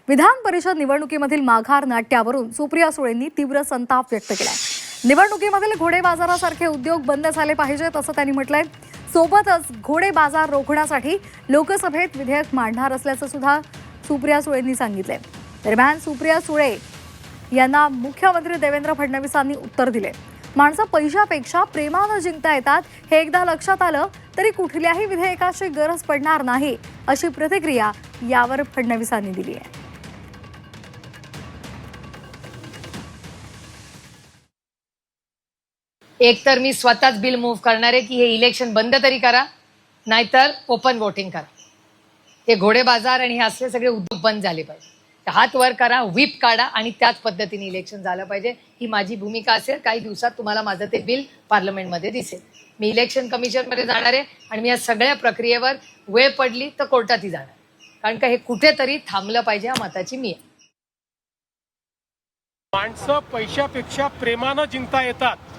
विधान परिषद निवडणुकीमधील माघार नाट्यावरून सुप्रिया सुळेंनी तीव्र संताप व्यक्त केलाय। निवडणुकीमधील घोडे बाजारासारखे उद्योग बंद झाले पाहिजेत असं त्यांनी म्हटलंय। सोबतच घोडे बाजार रोखण्यासाठी लोकसभेत विधेयक मांडणार असल्याचं सुद्धा सुप्रिया सुळेंनी सांगितलंय। दरम्यान सुप्रिया सुळे यांना मुख्यमंत्री देवेंद्र फडणवीसांनी उत्तर दिले। माणसं पैशापेक्षा प्रेमानं जिंकता येतात हे एकदा लक्षात आलं तरी कुठल्याही विधेयकाची गरज पडणार नाही अशी प्रतिक्रिया यावर फडणवीसांनी दिली आहे। एक तर मी स्वतःच बिल मूव्ह करणार आहे की हे इलेक्शन बंद तरी करा, नाहीतर ओपन वोटिंग करा। हे घोडे बाजार आणि हे असले सगळे उद्योग बंद झाले पाहिजे। हात वर करा, व्हीप काढा आणि त्याच पद्धतीने इलेक्शन झालं पाहिजे, ही माझी भूमिका असेल। काही दिवसात तुम्हाला माझं ते बिल पार्लमेंटमध्ये दिसेल। मी इलेक्शन कमिशनमध्ये जाणार आहे आणि मी या सगळ्या प्रक्रियेवर वेळ पडली तर कोर्टातही जाणार, कारण का हे कुठेतरी थांबलं पाहिजे या मताची मी आहे। माणसं पैशापेक्षा प्रेमानं जिंकता येतात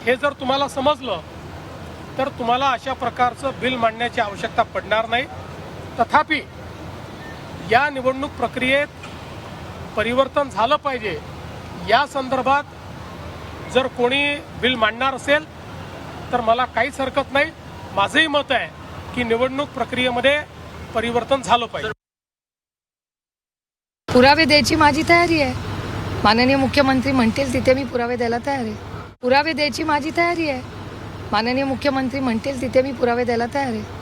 हे जर तुम्हाला समजलं तर तुम्हाला अशा प्रकारचं बिल मांडण्याची आवश्यकता पडणार नाही। तथापि या निवडणूक प्रक्रियेत परिवर्तन झालं पाहिजे या संदर्भात जर कोणी बिल मांडणार असेल तर मला काहीच हरकत नाही। माझंही मत आहे की निवडणूक प्रक्रियेमध्ये परिवर्तन झालं पाहिजे। पुरावे द्यायची माझी तयारी आहे। माननीय मुख्यमंत्री म्हणतील तिथे मी पुरावे द्यायला तयार आहे। पुरावे द्यायची माझी तयारी आहे। माननीय मुख्यमंत्री म्हणतील तिथे मी पुरावे द्यायला तयार आहे।